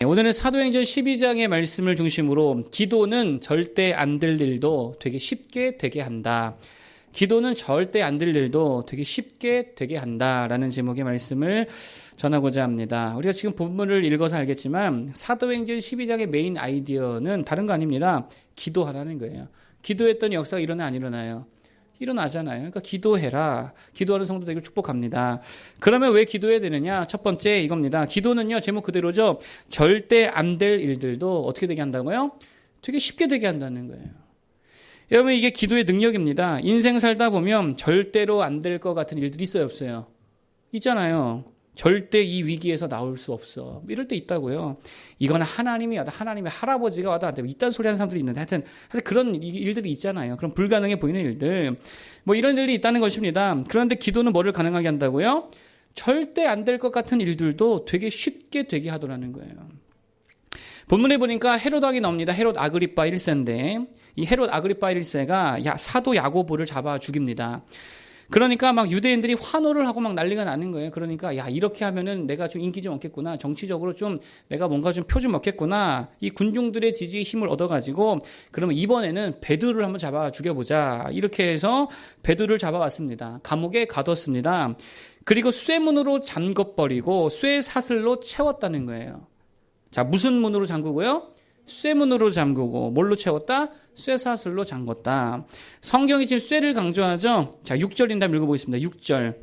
자, 오늘은 사도행전 12장의 말씀을 중심으로 기도는 절대 안 될 일도 되게 쉽게 되게 한다. 기도는 절대 안 될 일도 되게 쉽게 되게 한다라는 제목의 말씀을 전하고자 합니다. 우리가 지금 본문을 읽어서 알겠지만 사도행전 12장의 메인 아이디어는 다른 거 아닙니다. 기도하라는 거예요. 기도했더니 역사가 일어나 안 일어나요? 일어나잖아요. 그러니까 기도해라. 기도하는 성도들에게 축복합니다. 그러면 왜 기도해야 되느냐? 첫 번째 이겁니다. 기도는요, 제목 그대로죠. 절대 안 될 일들도 어떻게 되게 한다고요? 되게 쉽게 되게 한다는 거예요. 여러분, 이게 기도의 능력입니다. 인생 살다 보면 절대로 안 될 것 같은 일들이 있어요, 없어요? 있잖아요. 절대 이 위기에서 나올 수 없어. 이럴 때 있다고요. 이거는 하나님이 와도 하나님의 할아버지가 와도 안 되고 이딴 소리 하는 사람들이 있는데 하여튼 그런 일들이 있잖아요. 그런 불가능해 보이는 일들. 뭐 이런 일들이 있다는 것입니다. 그런데 기도는 뭐를 가능하게 한다고요? 절대 안 될 것 같은 일들도 되게 쉽게 되게 하더라는 거예요. 본문에 보니까 헤롯 왕이 나옵니다. 헤롯 아그리파 1세인데 이 헤롯 아그리파 1세가 사도 야고보를 잡아 죽입니다. 그러니까 막 유대인들이 환호를 하고 막 난리가 나는 거예요. 그러니까 이렇게 하면은 내가 좀 인기 좀 얻겠구나. 정치적으로 좀 내가 뭔가 좀 표 좀 얻겠구나. 이 군중들의 지지의 힘을 얻어가지고 그러면 이번에는 베드로를 한번 잡아 죽여보자. 이렇게 해서 베드로를 잡아왔습니다. 감옥에 가뒀습니다. 그리고 쇠문으로 잠궈버리고 쇠사슬로 채웠다는 거예요. 자, 무슨 문으로 잠그고요? 쇠문으로 잠그고 뭘로 채웠다? 쇠사슬로 잠궜다. 성경이 지금 쇠를 강조하죠. 자, 6절인데 한번 읽어보겠습니다. 6절.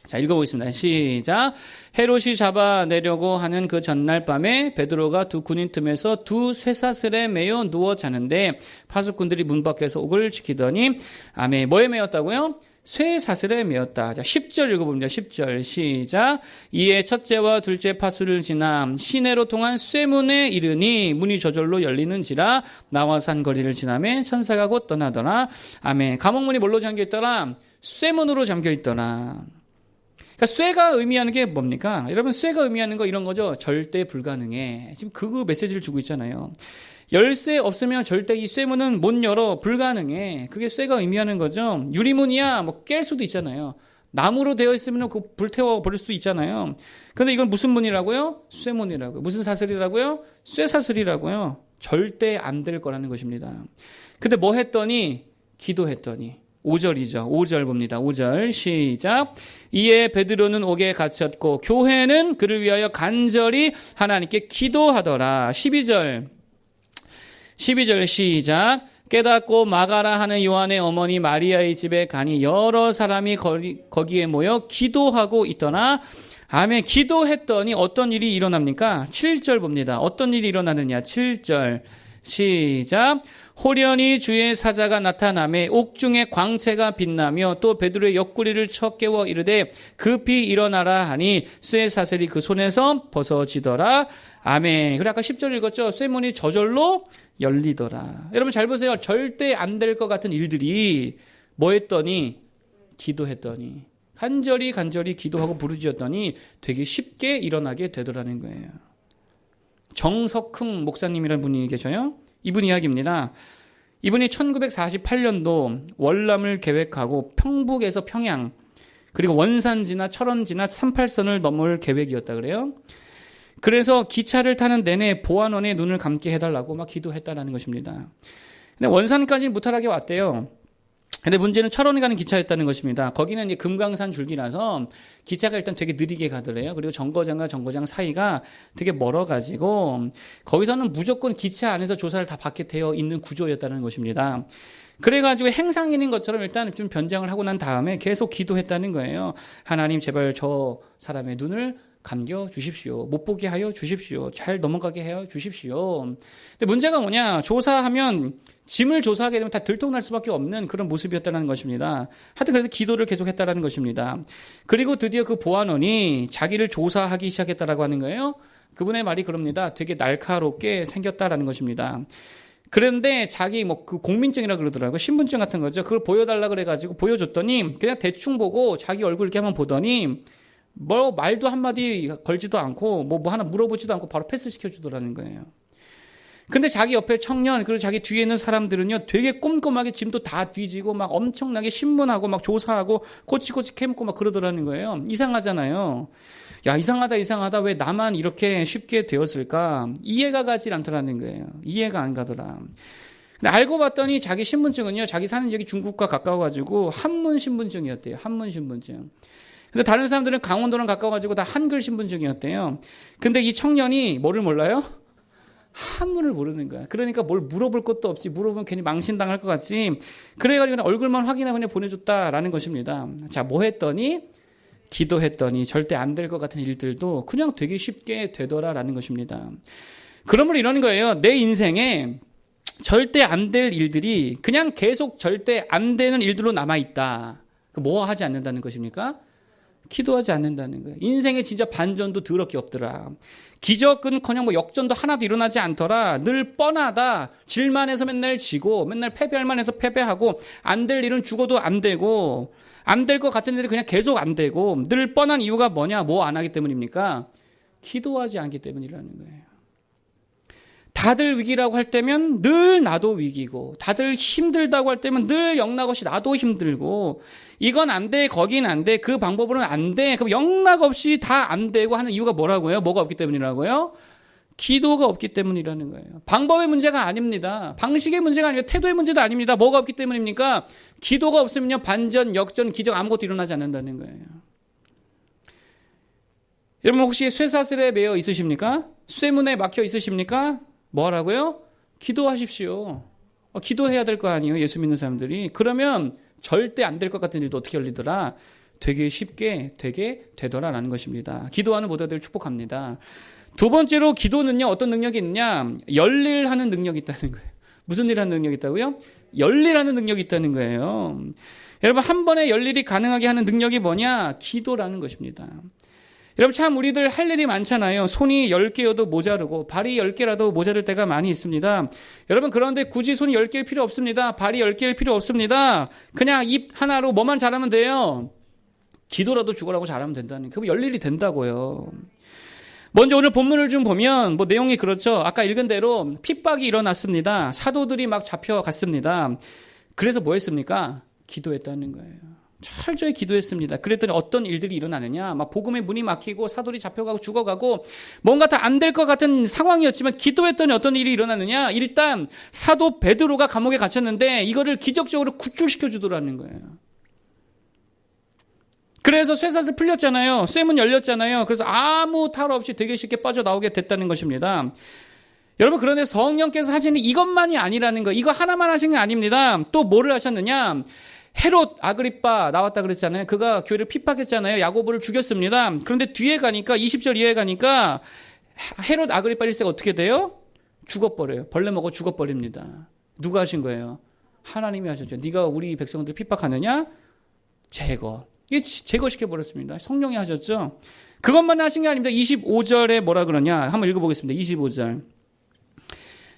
자, 읽어보겠습니다. 시작. 헤롯이 잡아내려고 하는 그 전날 밤에 베드로가 두 군인 틈에서 두 쇠사슬에 매여 누워 자는데 파수꾼들이 문 밖에서 옥을 지키더니 아멘. 뭐에 매였다고요? 쇠사슬에 매었다. 자, 10절 읽어봅니다. 10절 시작. 이에 첫째와 둘째 파수를 지나 시내로 통한 쇠문에 이르니 문이 저절로 열리는지라 나와 산 거리를 지나매 천사가 곧 떠나더라. 아멘. 감옥문이 뭘로 잠겨있더라? 쇠문으로 잠겨있더라. 그러니까 쇠가 의미하는 게 뭡니까? 여러분, 쇠가 의미하는 거 이런 거죠. 절대 불가능해. 지금 그 메시지를 주고 있잖아요. 열쇠 없으면 절대 이 쇠문은 못 열어. 불가능해. 그게 쇠가 의미하는 거죠. 유리문이야 뭐 깰 수도 있잖아요. 나무로 되어 있으면 그 불태워 버릴 수도 있잖아요. 그런데 이건 무슨 문이라고요? 쇠문이라고요. 무슨 사슬이라고요? 쇠사슬이라고요. 절대 안 될 거라는 것입니다. 근데 뭐 했더니? 기도했더니. 5절이죠. 5절 봅니다. 5절 시작. 이에 베드로는 옥에 갇혔고 교회는 그를 위하여 간절히 하나님께 기도하더라. 12절 시작. 깨닫고 마가라 하는 요한의 어머니 마리아의 집에 가니 여러 사람이 거기에 모여 기도하고 있더라. 아멘. 기도했더니 어떤 일이 일어납니까? 7절 봅니다. 어떤 일이 일어나느냐? 7절 시작. 호련히 주의 사자가 나타나매 옥중에 광채가 빛나며 또 베드로의 옆구리를 쳐 깨워 이르되 급히 일어나라 하니 쇠사슬이 그 손에서 벗어지더라. 아멘. 그래 아까 10절 읽었죠? 쇠문이 저절로 열리더라. 여러분 잘 보세요. 절대 안 될 것 같은 일들이 뭐 했더니? 기도했더니 간절히 기도하고 부르짖었더니 되게 쉽게 일어나게 되더라는 거예요. 정석흥 목사님이라는 분이 계셔요. 이분 이야기입니다. 이분이 1948년도 월남을 계획하고 평북에서 평양 그리고 원산지나 철원지나 38선을 넘을 계획이었다 그래요. 그래서 기차를 타는 내내 보안원의 눈을 감게 해달라고 막 기도했다라는 것입니다. 근데 원산까지는 무탈하게 왔대요. 근데 문제는 철원에 가는 기차였다는 것입니다. 거기는 이제 금강산 줄기라서 기차가 일단 되게 느리게 가더래요. 그리고 정거장과 정거장 사이가 되게 멀어가지고 거기서는 무조건 기차 안에서 조사를 다 받게 되어 있는 구조였다는 것입니다. 그래가지고 행상인인 것처럼 일단 좀 변장을 하고 난 다음에 계속 기도했다는 거예요. 하나님 제발 저 사람의 눈을 감겨 주십시오. 못 보게 하여 주십시오. 잘 넘어가게 하여 주십시오. 근데 문제가 뭐냐? 조사하면 짐을 조사하게 되면 다 들통날 수밖에 없는 그런 모습이었다는 것입니다. 하여튼 그래서 기도를 계속했다는 것입니다. 그리고 드디어 그 보안원이 자기를 조사하기 시작했다라고 하는 거예요. 그분의 말이 그럽니다. 되게 날카롭게 생겼다라는 것입니다. 그런데 자기 그 공민증이라 그러더라고요. 신분증 같은 거죠. 그걸 보여달라 그래가지고 보여줬더니 그냥 대충 보고 자기 얼굴 이렇게 한번 보더니 뭐 말도 한마디 걸지도 않고 뭐 하나 물어보지도 않고 바로 패스시켜주더라는 거예요. 근데 자기 옆에 청년 그리고 자기 뒤에 있는 사람들은요 되게 꼼꼼하게 짐도 다 뒤지고 막 엄청나게 신문하고 막 조사하고 코치코치 캐묻고 막 그러더라는 거예요. 이상하잖아요. 야, 이상하다. 왜 나만 이렇게 쉽게 되었을까? 이해가 가질 않더라는 거예요. 이해가 안 가더라. 근데 알고 봤더니 자기 신분증은요, 자기 사는 지역이 중국과 가까워가지고 한문 신분증이었대요. 한문 신분증. 근데 다른 사람들은 강원도랑 가까워가지고 다 한글 신분증이었대요. 근데 이 청년이 뭐를 몰라요? 한문을 모르는 거야. 그러니까 뭘 물어볼 것도 없지. 물어보면 괜히 망신당할 것 같지. 그래가지고 그냥 얼굴만 확인하고 그냥 보내줬다라는 것입니다. 자, 뭐 했더니? 기도했더니 절대 안 될 것 같은 일들도 그냥 되게 쉽게 되더라라는 것입니다. 그러므로 이러는 거예요. 내 인생에 절대 안 될 일들이 그냥 계속 절대 안 되는 일들로 남아있다. 뭐 하지 않는다는 것입니까? 기도하지 않는다는 거예요. 인생에 진짜 반전도 더럽게 없더라. 기적은커녕 뭐 역전도 하나도 일어나지 않더라. 늘 뻔하다. 질만 해서 맨날 지고 맨날 패배할만 해서 패배하고 안 될 일은 죽어도 안 되고 안 될 것 같은 일이 그냥 계속 안 되고 늘 뻔한 이유가 뭐냐? 뭐 안 하기 때문입니까? 기도하지 않기 때문이라는 거예요. 다들 위기라고 할 때면 늘 나도 위기고 다들 힘들다고 할 때면 늘 영락없이 나도 힘들고 이건 안 돼, 거긴 안 돼, 그 방법으로는 안 돼. 그럼 영락없이 다 안 되고 하는 이유가 뭐라고요? 뭐가 없기 때문이라고요? 기도가 없기 때문이라는 거예요. 방법의 문제가 아닙니다. 방식의 문제가 아니고 태도의 문제도 아닙니다. 뭐가 없기 때문입니까? 기도가 없으면요, 반전, 역전, 기적 아무것도 일어나지 않는다는 거예요. 여러분 혹시 쇠사슬에 매여 있으십니까? 쇠문에 막혀 있으십니까? 뭐 하라고요? 기도하십시오. 기도해야 될 거 아니에요, 예수 믿는 사람들이. 그러면 절대 안 될 것 같은 일도 어떻게 열리더라? 되게 쉽게 되게 되더라라는 것입니다. 기도하는 모두들 축복합니다. 두 번째로 기도는요, 어떤 능력이 있느냐? 열일하는 능력이 있다는 거예요. 무슨 일 하는 능력이 있다고요? 열일하는 능력이 있다는 거예요. 여러분 한 번에 열일이 가능하게 하는 능력이 뭐냐? 기도라는 것입니다. 여러분 참 우리들 할 일이 많잖아요. 손이 10개여도 모자르고 발이 10개라도 모자랄 때가 많이 있습니다. 여러분 그런데 굳이 손이 10개일 필요 없습니다. 발이 10개일 필요 없습니다. 그냥 입 하나로 뭐만 잘하면 돼요. 기도라도 죽으라고 잘하면 된다는, 그럼 열일이 된다고요. 먼저 오늘 본문을 좀 보면 뭐 내용이 그렇죠. 아까 읽은 대로 핍박이 일어났습니다. 사도들이 막 잡혀갔습니다. 그래서 뭐 했습니까? 기도했다는 거예요. 철저히 기도했습니다. 그랬더니 어떤 일들이 일어나느냐? 막 복음의 문이 막히고 사도들이 잡혀가고 죽어가고 뭔가 다 안 될 것 같은 상황이었지만 기도했더니 어떤 일이 일어나느냐? 일단 사도 베드로가 감옥에 갇혔는데 이거를 기적적으로 구출시켜 주더라는 거예요. 그래서 쇠사슬 풀렸잖아요. 쇠문 열렸잖아요. 그래서 아무 탈 없이 되게 쉽게 빠져나오게 됐다는 것입니다. 여러분 그런데 성령께서 하시는 이것만이 아니라는 거, 이거 하나만 하신 게 아닙니다. 또 뭐를 하셨느냐? 헤롯 아그리빠 나왔다 그랬잖아요. 그가 교회를 핍박했잖아요. 야고보를 죽였습니다. 그런데 뒤에 가니까 20절 이하에 가니까 헤롯 아그리빠 1세가 어떻게 돼요? 죽어버려요. 벌레 먹어 죽어버립니다. 누가 하신 거예요? 하나님이 하셨죠. 네가 우리 백성들 핍박하느냐? 제거. 이게 제거시켜버렸습니다. 성령이 하셨죠. 그것만 하신 게 아닙니다. 25절에 뭐라 그러냐? 한번 읽어보겠습니다. 25절.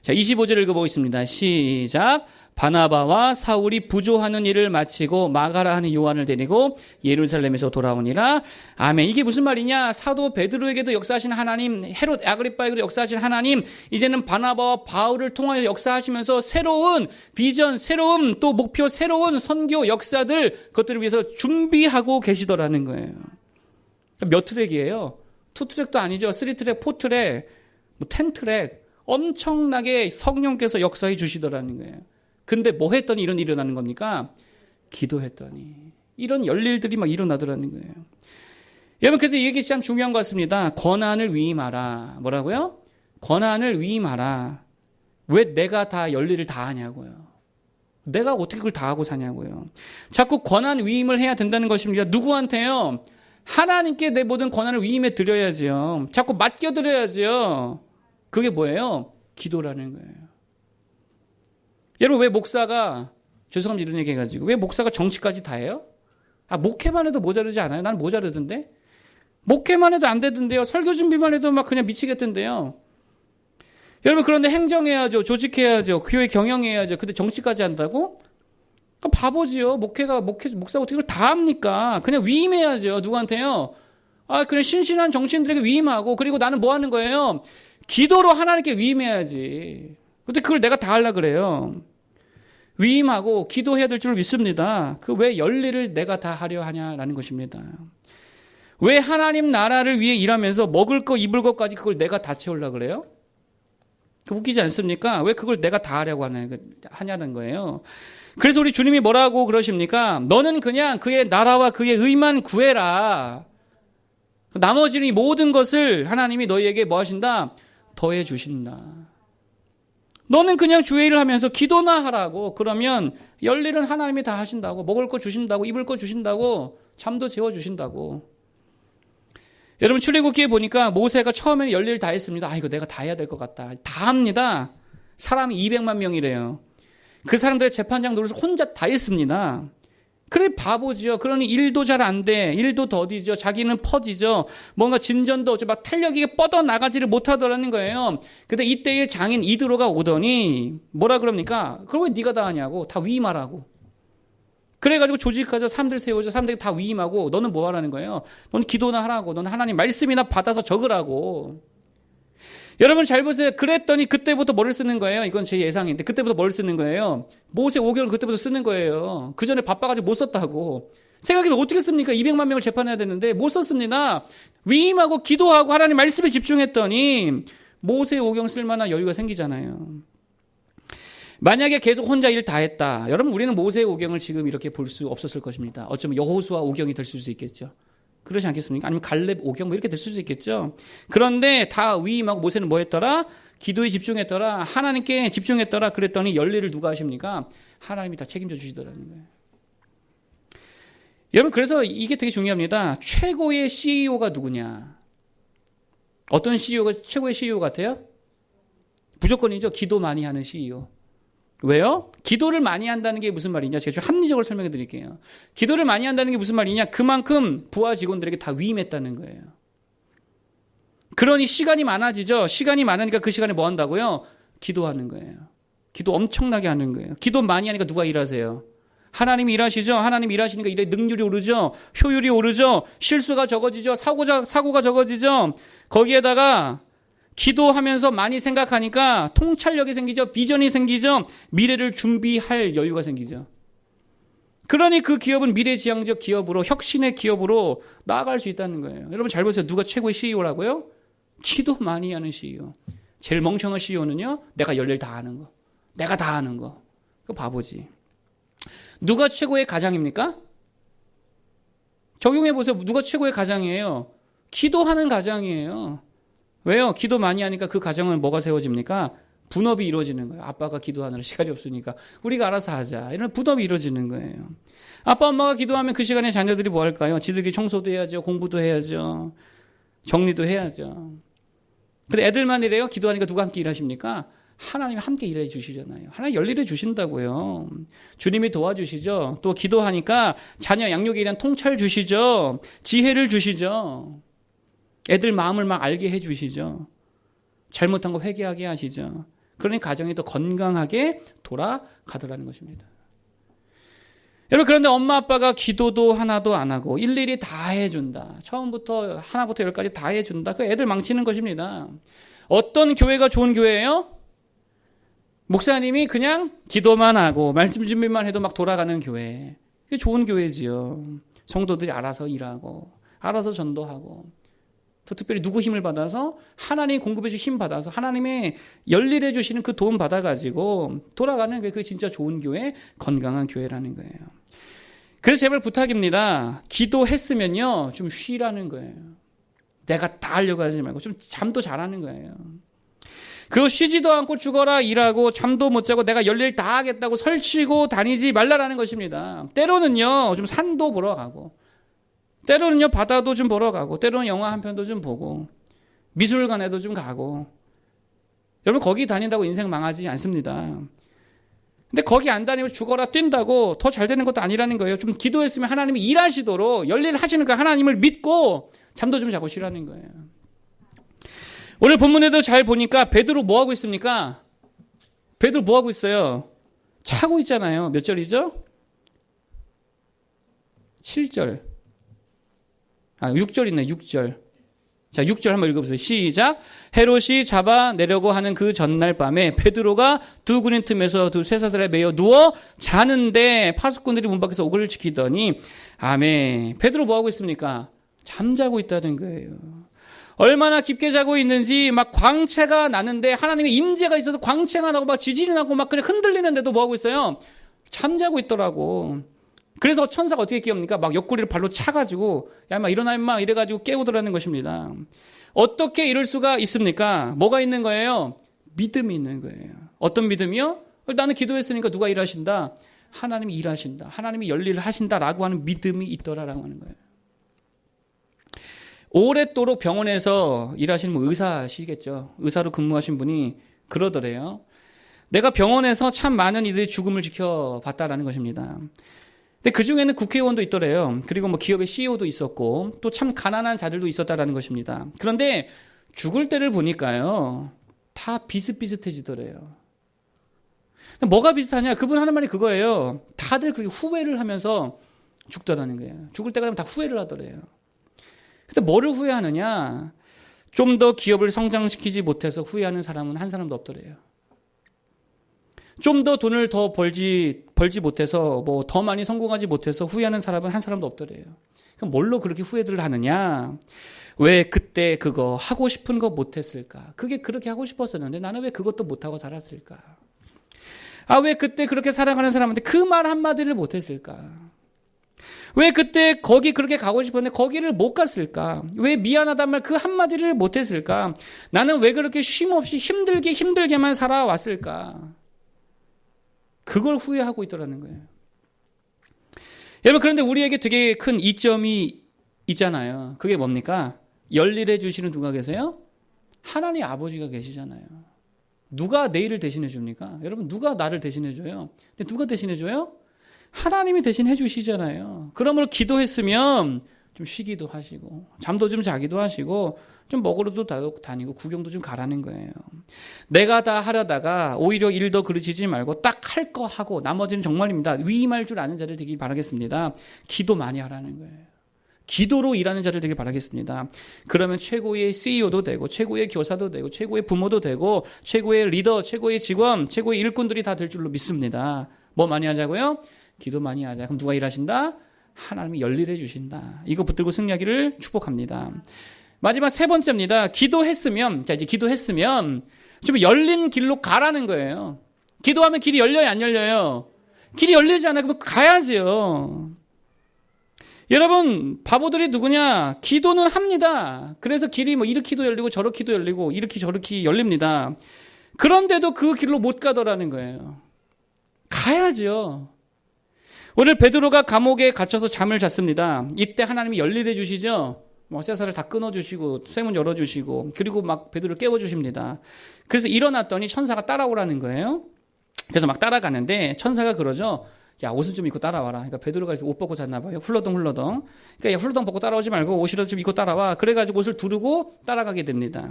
자, 25절 읽어보겠습니다. 시작. 바나바와 사울이 부조하는 일을 마치고 마가라 하는 요한을 데리고 예루살렘에서 돌아오니라. 아멘. 이게 무슨 말이냐? 사도 베드로에게도 역사하신 하나님, 헤롯 아그리빠에게도 역사하신 하나님, 이제는 바나바와 바울을 통하여 역사하시면서 새로운 비전, 새로운 또 목표, 새로운 선교 역사들, 그것들을 위해서 준비하고 계시더라는 거예요. 몇 트랙이에요? 2트랙도 아니죠. 3트랙, 4트랙, 10트랙. 엄청나게 성령께서 역사해 주시더라는 거예요. 근데 뭐 했더니 이런 일이 일어나는 겁니까? 기도했더니 이런 열일들이 막 일어나더라는 거예요. 여러분 그래서 이 얘기 참 중요한 것 같습니다. 권한을 위임하라. 뭐라고요? 권한을 위임하라. 왜 내가 다 열일을 다 하냐고요. 내가 어떻게 그걸 다 하고 사냐고요. 자꾸 권한 위임을 해야 된다는 것입니다. 누구한테요? 하나님께 내 모든 권한을 위임해 드려야지요. 자꾸 맡겨 드려야지요. 그게 뭐예요? 기도라는 거예요. 여러분 왜 목사가, 죄송합니다 이런 얘기 해가지고, 왜 목사가 정치까지 다 해요? 목회만 해도 모자르지 않아요? 난 모자르던데? 목회만 해도 안 되던데요? 설교 준비만 해도 막 그냥 미치겠던데요? 여러분 그런데 행정해야죠. 조직해야죠. 교회 경영해야죠. 근데 정치까지 한다고? 바보지요. 목사가 어떻게 그걸 다 합니까? 그냥 위임해야죠. 누구한테요? 그냥 신신한 정치인들에게 위임하고, 그리고 나는 뭐 하는 거예요? 기도로 하나님께 위임해야지. 근데 그걸 내가 다 하려고 그래요. 위임하고 기도해야 될 줄 믿습니다. 그 왜 열일을 내가 다 하려 하냐라는 것입니다. 왜 하나님 나라를 위해 일하면서 먹을 거 입을 것까지 그걸 내가 다 채우려고 그래요? 웃기지 않습니까? 왜 그걸 내가 다 하려고 하냐는 거예요. 그래서 우리 주님이 뭐라고 그러십니까? 너는 그냥 그의 나라와 그의 의만 구해라. 나머지는 이 모든 것을 하나님이 너희에게 뭐 하신다? 더해 주신다. 너는 그냥 주의 일을 하면서 기도나 하라고. 그러면 열일은 하나님이 다 하신다고. 먹을 거 주신다고. 입을 거 주신다고. 잠도 재워주신다고. 여러분 출애굽기에 보니까 모세가 처음에는 열일을 다 했습니다. 이거 내가 다 해야 될 것 같다. 다 합니다. 사람이 200만 명이래요. 그 사람들의 재판장 노릇을 혼자 다 했습니다. 그래 바보지요. 그러니 일도 잘 안 돼. 일도 더디죠. 자기는 퍼지죠. 뭔가 진전도 없죠. 막 탄력 있게 뻗어나가지를 못하더라는 거예요. 근데 이때의 장인 이드로가 오더니 뭐라 그럽니까? 그걸 왜 네가 다 하냐고. 다 위임하라고. 그래가지고 조직하자 사람들 세우자 사람들이 다 위임하고 너는 뭐 하라는 거예요? 너는 기도나 하라고. 너는 하나님 말씀이나 받아서 적으라고. 여러분 잘 보세요. 그랬더니 그때부터 뭐를 쓰는 거예요? 이건 제 예상인데 그때부터 뭘 쓰는 거예요? 모세 5개월 그때부터 쓰는 거예요. 그 전에 바빠가지고 못 썼다고. 생각해보면 어떻게 씁니까? 200만 명을 재판해야 되는데 못 썼습니다. 위임하고 기도하고 하나님 말씀에 집중했더니 모세 5경 쓸만한 여유가 생기잖아요. 만약에 계속 혼자 일 다 했다. 여러분 우리는 모세 5경을 지금 이렇게 볼 수 없었을 것입니다. 어쩌면 여호수아 5경이 될 수도 있겠죠. 그러지 않겠습니까? 아니면 갈렙 5경 뭐 이렇게 될 수도 있겠죠. 그런데 다 위임하고 모세는 뭐 했더라? 기도에 집중했더라. 하나님께 집중했더라. 그랬더니 열일을 누가 하십니까? 하나님이 다 책임져 주시더라는 거예요. 여러분 그래서 이게 되게 중요합니다. 최고의 CEO가 누구냐? 어떤 CEO가 최고의 CEO 같아요? 무조건이죠. 기도 많이 하는 CEO. 왜요? 기도를 많이 한다는 게 무슨 말이냐? 제가 좀 합리적으로 설명해 드릴게요. 기도를 많이 한다는 게 무슨 말이냐? 그만큼 부하 직원들에게 다 위임했다는 거예요. 그러니 시간이 많아지죠. 시간이 많으니까 그 시간에 뭐 한다고요? 기도하는 거예요. 기도 엄청나게 하는 거예요. 기도 많이 하니까 누가 일하세요? 하나님이 일하시죠. 하나님이 일하시니까 일의 능률이 오르죠. 효율이 오르죠. 실수가 적어지죠. 사고가 적어지죠. 거기에다가 기도하면서 많이 생각하니까 통찰력이 생기죠. 비전이 생기죠. 미래를 준비할 여유가 생기죠. 그러니 그 기업은 미래지향적 기업으로 혁신의 기업으로 나아갈 수 있다는 거예요. 여러분 잘 보세요. 누가 최고의 CEO라고요? 기도 많이 하는 CEO. 제일 멍청한 CEO는요. 내가 열일 다 하는 거. 내가 다 하는 거. 그거 바보지. 누가 최고의 가장입니까? 적용해 보세요. 누가 최고의 가장이에요? 기도하는 가장이에요. 왜요? 기도 많이 하니까 그 가정은 뭐가 세워집니까? 분업이 이루어지는 거예요. 아빠가 기도하느라 시간이 없으니까 우리가 알아서 하자. 이런 분업이 이루어지는 거예요. 아빠 엄마가 기도하면 그 시간에 자녀들이 뭐 할까요? 지들이 청소도 해야죠. 공부도 해야죠. 정리도 해야죠. 근데 애들만 이래요? 기도하니까 누가 함께 일하십니까? 하나님이 함께 일해 주시잖아요. 하나님 열일해 주신다고요. 주님이 도와주시죠. 또 기도하니까 자녀 양육에 대한 통찰 주시죠. 지혜를 주시죠. 애들 마음을 막 알게 해주시죠. 잘못한 거 회개하게 하시죠. 그러니 가정이 더 건강하게 돌아가더라는 것입니다. 여러분 그런데 엄마 아빠가 기도도 하나도 안 하고 일일이 다 해준다. 처음부터 하나부터 열까지 다 해준다. 그 애들 망치는 것입니다. 어떤 교회가 좋은 교회예요? 목사님이 그냥 기도만 하고 말씀 준비만 해도 막 돌아가는 교회. 그게 좋은 교회지요. 성도들이 알아서 일하고 알아서 전도하고 또 특별히 누구 힘을 받아서 하나님이 공급해 주신 힘 받아서 하나님의 열일해 주시는 그 도움 받아가지고 돌아가는 게 그게 진짜 좋은 교회, 건강한 교회라는 거예요. 그래서 제발 부탁입니다. 기도했으면요 좀 쉬라는 거예요. 내가 다 하려고 하지 말고 좀 잠도 잘하는 거예요. 그거 쉬지도 않고 죽어라 일하고 잠도 못 자고 내가 열일 다 하겠다고 설치고 다니지 말라라는 것입니다. 때로는요 좀 산도 보러 가고 때로는요 바다도 좀 보러 가고 때로는 영화 한 편도 좀 보고 미술관에도 좀 가고 여러분 거기 다닌다고 인생 망하지 않습니다. 근데 거기 안 다니고 죽어라 뛴다고 더 잘 되는 것도 아니라는 거예요. 좀 기도했으면 하나님이 일하시도록 열일 하시는 그 하나님을 믿고 잠도 좀 자고 쉬라는 거예요. 오늘 본문에도 잘 보니까 베드로 뭐 하고 있습니까? 베드로 뭐 하고 있어요? 자고 있잖아요. 몇 절이죠? 7절. 6절 있네, 6절. 자, 6절 한번 읽어보세요. 시작. 헤롯이 잡아내려고 하는 그 전날 밤에 베드로가 두 군인 틈에서 두 쇠사슬에 매여 누워 자는데 파수꾼들이 문 밖에서 오글을 지키더니 아멘. 베드로 뭐 하고 있습니까? 잠자고 있다는 거예요. 얼마나 깊게 자고 있는지 막 광채가 나는데 하나님의 임재가 있어서 광채가 나고 막 지진이 나고 막 그냥 흔들리는데도 뭐 하고 있어요? 잠자고 있더라고. 그래서 천사가 어떻게 깨웁니까? 막 옆구리를 발로 차가지고 야 임마 일어나 임마 이래가지고 깨우더라는 것입니다. 어떻게 이럴 수가 있습니까? 뭐가 있는 거예요? 믿음이 있는 거예요. 어떤 믿음이요? 나는 기도했으니까 누가 일하신다? 하나님이 일하신다. 하나님이 열일을 하신다라고 하는 믿음이 있더라라고 하는 거예요. 오랫도록 병원에서 일하시는 분 의사시겠죠. 의사로 근무하신 분이 그러더래요. 내가 병원에서 참 많은 이들의 죽음을 지켜봤다라는 것입니다. 근데 그 중에는 국회의원도 있더래요. 그리고 뭐 기업의 CEO도 있었고 또 참 가난한 자들도 있었다라는 것입니다. 그런데 죽을 때를 보니까요. 다 비슷비슷해지더래요. 뭐가 비슷하냐? 그분 하는 말이 그거예요. 다들 그렇게 후회를 하면서 죽더라는 거예요. 죽을 때가 되면 다 후회를 하더래요. 근데 뭐를 후회하느냐? 좀 더 기업을 성장시키지 못해서 후회하는 사람은 한 사람도 없더래요. 좀 더 돈을 더 벌지 못해서 뭐 더 많이 성공하지 못해서 후회하는 사람은 한 사람도 없더래요. 그럼 뭘로 그렇게 후회들을 하느냐? 왜 그때 그거 하고 싶은 거 못했을까? 그게 그렇게 하고 싶었었는데 나는 왜 그것도 못하고 살았을까? 왜 그때 그렇게 살아가는 사람한테 그 말 한마디를 못했을까? 왜 그때 거기 그렇게 가고 싶었는데 거기를 못 갔을까? 왜 미안하단 말 그 한마디를 못했을까? 나는 왜 그렇게 쉼없이 힘들게만 살아왔을까? 그걸 후회하고 있더라는 거예요. 여러분, 그런데 우리에게 되게 큰 이점이 있잖아요. 그게 뭡니까? 열일해 주시는 누가 계세요? 하나님 아버지가 계시잖아요. 누가 내일을 대신해 줍니까? 여러분, 누가 나를 대신해 줘요? 근데 누가 대신해 줘요? 하나님이 대신해 주시잖아요. 그러므로 기도했으면 좀 쉬기도 하시고 잠도 좀 자기도 하시고 좀 먹으러도 다니고 구경도 좀 가라는 거예요. 내가 다 하려다가 오히려 일도 그르치지 말고 딱 할 거 하고 나머지는 정말입니다. 위임할 줄 아는 자들 되길 바라겠습니다. 기도 많이 하라는 거예요. 기도로 일하는 자들 되길 바라겠습니다. 그러면 최고의 CEO도 되고 최고의 교사도 되고 최고의 부모도 되고 최고의 리더, 최고의 직원, 최고의 일꾼들이 다 될 줄로 믿습니다. 뭐 많이 하자고요? 기도 많이 하자. 그럼 누가 일하신다? 하나님이 열일해 주신다. 이거 붙들고 승리하기를 축복합니다. 마지막 세 번째입니다. 기도했으면 좀 열린 길로 가라는 거예요. 기도하면 길이 열려요, 안 열려요? 길이 열리지 않아요. 그럼 가야지요. 여러분, 바보들이 누구냐? 기도는 합니다. 그래서 길이 뭐 이렇게도 열리고 저렇게도 열리고 이렇게 저렇게 열립니다. 그런데도 그 길로 못 가더라는 거예요. 가야죠. 오늘 베드로가 감옥에 갇혀서 잠을 잤습니다. 이때 하나님이 열일해 주시죠. 쇠사를 다 끊어주시고 쇠문 열어주시고 그리고 막 베드로를 깨워주십니다. 그래서 일어났더니 천사가 따라오라는 거예요. 그래서 막 따라가는데 천사가 그러죠. 야, 옷을 좀 입고 따라와라. 그러니까 베드로가 이렇게 옷 벗고 잤나 봐요. 훌러덩. 그러니까 야, 훌러덩 벗고 따라오지 말고 옷이라도 좀 입고 따라와. 그래가지고 옷을 두르고 따라가게 됩니다.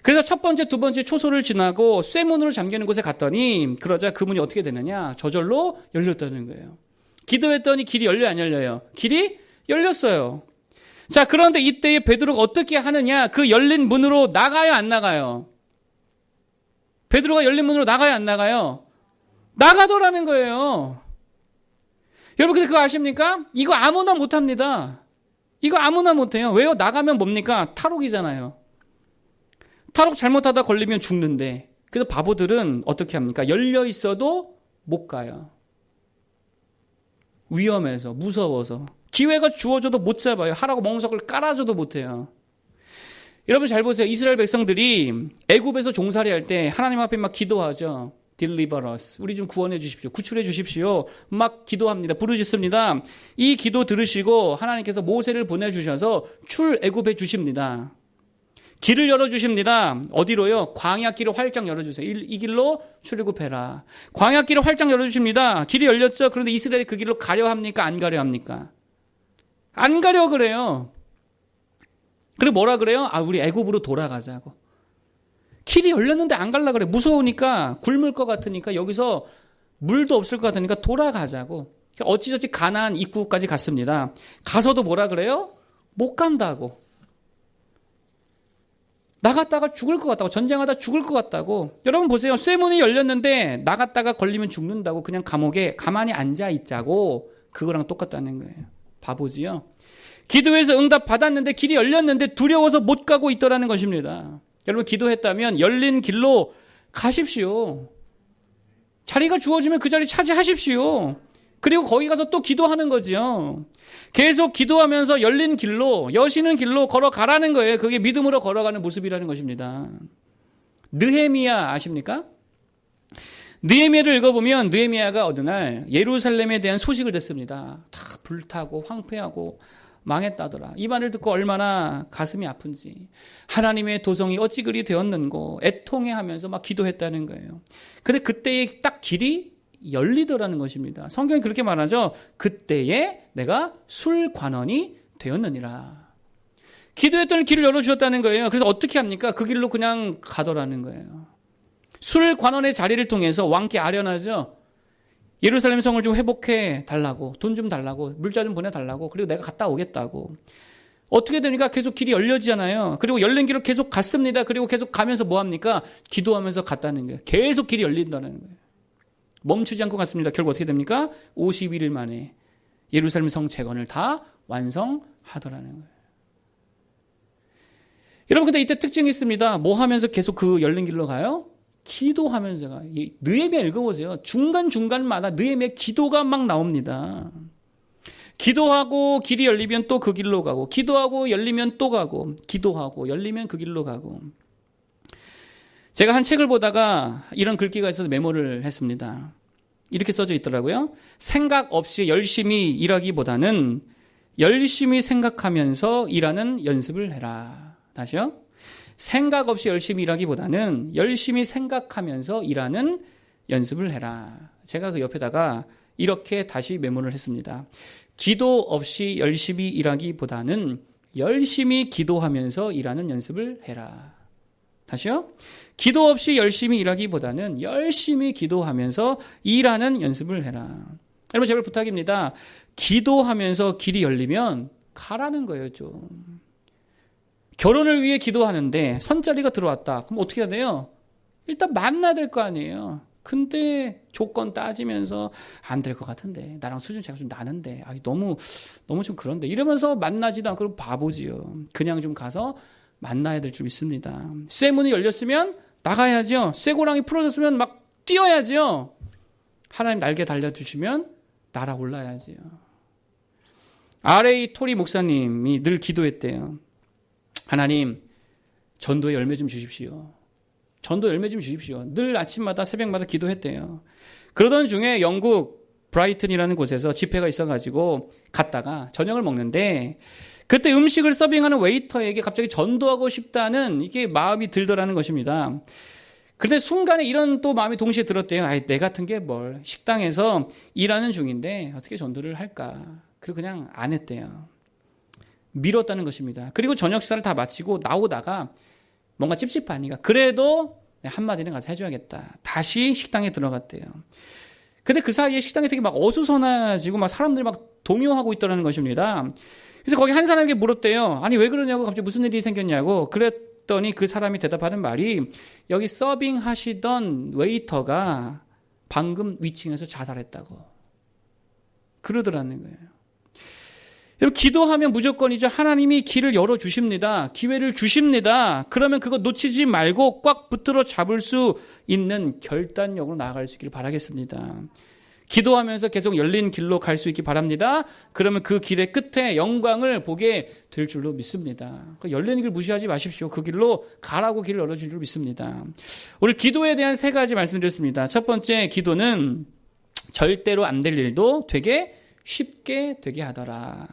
그래서 첫 번째, 두 번째 초소를 지나고 쇠문으로 잠기는 곳에 갔더니 그러자 그 문이 어떻게 되느냐? 저절로 열렸다는 거예요. 기도했더니 길이 열려요, 안 열려요? 길이 열렸어요. 자, 그런데 이때에 베드로가 어떻게 하느냐? 그 열린 문으로 나가요, 안 나가요? 베드로가 열린 문으로 나가요, 안 나가요? 나가더라는 거예요. 여러분, 근데 그거 아십니까? 이거 아무나 못합니다. 이거 아무나 못해요. 왜요? 나가면 뭡니까? 탈옥이잖아요. 탈옥 잘못하다 걸리면 죽는데. 그래서 바보들은 어떻게 합니까? 열려 있어도 못 가요. 위험해서, 무서워서. 기회가 주어져도 못 잡아요. 하라고 멍석을 깔아줘도 못해요. 여러분 잘 보세요. 이스라엘 백성들이 애굽에서 종살이 할 때 하나님 앞에 막 기도하죠. Deliver us. 우리 좀 구원해 주십시오. 구출해 주십시오. 막 기도합니다. 부르짖습니다. 이 기도 들으시고 하나님께서 모세를 보내주셔서 출애굽해 주십니다. 길을 열어주십니다. 어디로요? 광야길을 활짝 열어주세요. 이 길로 출애굽해라. 광야길을 활짝 열어주십니다. 길이 열렸죠. 그런데 이스라엘이 그 길로 가려 합니까? 안 가려 합니까? 안 가려 그래요. 그리고 뭐라 그래요? 우리 애굽으로 돌아가자고. 길이 열렸는데 안 갈라 그래. 무서우니까 굶을 것 같으니까 여기서 물도 없을 것 같으니까 돌아가자고. 어찌저찌 가나안 입구까지 갔습니다. 가서도 뭐라 그래요? 못 간다고. 나갔다가 죽을 것 같다고. 전쟁하다 죽을 것 같다고. 여러분 보세요. 쇠문이 열렸는데 나갔다가 걸리면 죽는다고 그냥 감옥에 가만히 앉아 있자고. 그거랑 똑같다는 거예요. 바보지요. 기도해서 응답 받았는데 길이 열렸는데 두려워서 못 가고 있더라는 것입니다. 여러분, 기도했다면 열린 길로 가십시오. 자리가 주어지면 그 자리 차지하십시오. 그리고 거기 가서 또 기도하는 거지요. 계속 기도하면서 열린 길로, 여시는 길로 걸어가라는 거예요. 그게 믿음으로 걸어가는 모습이라는 것입니다. 느헤미야 아십니까? 느헤미야를 읽어보면 느헤미야가 어느 날 예루살렘에 대한 소식을 듣습니다. 다 불타고 황폐하고 망했다더라. 이 말을 듣고 얼마나 가슴이 아픈지. 하나님의 도성이 어찌 그리 되었는고 애통해하면서 막 기도했다는 거예요. 근데 그때에 딱 길이 열리더라는 것입니다. 성경이 그렇게 말하죠. 그때에 내가 술관원이 되었느니라. 기도했던 길을 열어주셨다는 거예요. 그래서 어떻게 합니까? 그 길로 그냥 가더라는 거예요. 술관원의 자리를 통해서 왕께 아련하죠. 예루살렘 성을 좀 회복해 달라고, 돈 좀 달라고, 물자 좀 보내달라고, 그리고 내가 갔다 오겠다고. 어떻게 됩니까? 계속 길이 열려지잖아요. 그리고 열린 길로 계속 갔습니다. 그리고 계속 가면서 뭐 합니까? 기도하면서 갔다는 거예요. 계속 길이 열린다는 거예요. 멈추지 않고 갔습니다. 결국 어떻게 됩니까? 51일 만에 예루살렘 성 재건을 다 완성하더라는 거예요. 여러분, 근데 이때 특징이 있습니다. 뭐 하면서 계속 그 열린 길로 가요? 기도하면서 가요. 느헤미야 읽어보세요. 중간중간마다 느헤미야 기도가 막 나옵니다. 기도하고 길이 열리면 또 그 길로 가고, 기도하고 열리면 또 가고, 기도하고 열리면 그 길로 가고. 제가 한 책을 보다가 이런 글귀가 있어서 메모를 했습니다. 이렇게 써져 있더라고요. 생각 없이 열심히 일하기보다는 열심히 생각하면서 일하는 연습을 해라. 다시요. 생각 없이 열심히 일하기보다는 열심히 생각하면서 일하는 연습을 해라. 제가 그 옆에다가 이렇게 다시 메모를 했습니다. 기도 없이 열심히 일하기보다는 열심히 기도하면서 일하는 연습을 해라. 다시요. 기도 없이 열심히 일하기보다는 열심히 기도하면서 일하는 연습을 해라. 여러분, 제발 부탁입니다. 기도하면서 길이 열리면 가라는 거예요, 좀. 결혼을 위해 기도하는데 선자리가 들어왔다. 그럼 어떻게 해야 돼요? 일단 만나야 될 거 아니에요. 근데 조건 따지면서 안 될 것 같은데, 나랑 수준 차이가 좀 나는데, 너무 좀 그런데, 이러면서 만나지도 않고 바보지요. 그냥 좀 가서 만나야 될 줄 믿습니다. 쇠문이 열렸으면 나가야죠. 쇠고랑이 풀어졌으면 막 뛰어야죠. 하나님 날개 달려주시면 날아 올라야지요. R.A. 토리 목사님이 늘 기도했대요. 하나님, 전도의 열매 좀 주십시오. 전도 열매 좀 주십시오. 늘 아침마다 새벽마다 기도했대요. 그러던 중에 영국 브라이튼이라는 곳에서 집회가 있어가지고 갔다가 저녁을 먹는데, 그때 음식을 서빙하는 웨이터에게 갑자기 전도하고 싶다는 이게 마음이 들더라는 것입니다. 그런데 순간에 이런 또 마음이 동시에 들었대요. 내 같은 게 뭘, 식당에서 일하는 중인데 어떻게 전도를 할까. 그리고 그냥 안 했대요. 미뤘다는 것입니다. 그리고 저녁 식사를 다 마치고 나오다가 뭔가 찝찝하니까 그래도 한마디는 가서 해줘야겠다. 다시 식당에 들어갔대요. 근데 그 사이에 식당이 되게 막 어수선해지고 막 사람들이 막 동요하고 있더라는 것입니다. 그래서 거기 한 사람에게 물었대요. 아니, 왜 그러냐고, 갑자기 무슨 일이 생겼냐고. 그랬더니 그 사람이 대답하는 말이, 여기 서빙 하시던 웨이터가 방금 위층에서 자살했다고 그러더라는 거예요. 여러분, 기도하면 무조건이죠. 하나님이 길을 열어주십니다. 기회를 주십니다. 그러면 그거 놓치지 말고 꽉 붙들어 잡을 수 있는 결단력으로 나아갈 수 있기를 바라겠습니다. 기도하면서 계속 열린 길로 갈 수 있기 바랍니다. 그러면 그 길의 끝에 영광을 보게 될 줄로 믿습니다. 그 열린 길 무시하지 마십시오. 그 길로 가라고 길을 열어줄 줄 믿습니다. 오늘 기도에 대한 3가지 말씀드렸습니다. 첫 번째, 기도는 절대로 안 될 일도 되게 쉽게 되게 하더라.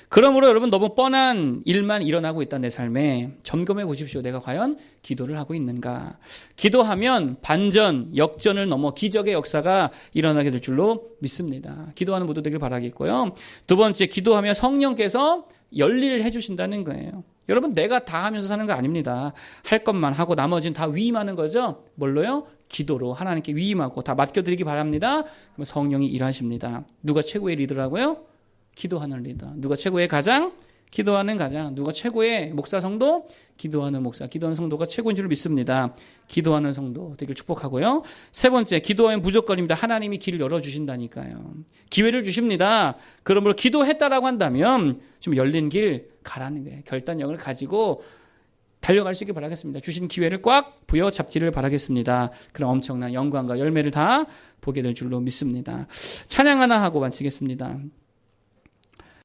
그러므로 여러분, 너무 뻔한 일만 일어나고 있다 내 삶에 점검해 보십시오. 내가 과연 기도를 하고 있는가. 기도하면 반전, 역전을 넘어 기적의 역사가 일어나게 될 줄로 믿습니다. 기도하는 모두 되길 바라겠고요. 두 번째, 기도하면 성령께서 열일을 해주신다는 거예요. 여러분, 내가 다 하면서 사는 거 아닙니다. 할 것만 하고 나머지는 다 위임하는 거죠. 뭘로요? 기도로 하나님께 위임하고 다 맡겨드리기 바랍니다. 그럼 성령이 일하십니다. 누가 최고의 리더라고요? 기도하는 리더. 누가 최고의 가장? 기도하는 가장 누가 최고의 목사 성도? 기도하는 목사, 기도하는 성도가 최고인 줄 믿습니다. 기도하는 성도 되길 축복하고요. 세 번째, 기도하면 무조건입니다. 하나님이 길을 열어주신다니까요. 기회를 주십니다. 그러므로 기도했다라고 한다면 좀 열린 길 가라는 거예요. 결단력을 가지고 달려갈 수 있길 바라겠습니다. 주신 기회를 꽉 부여잡기를 바라겠습니다. 그럼 엄청난 영광과 열매를 다 보게 될 줄로 믿습니다. 찬양 하나 하고 마치겠습니다.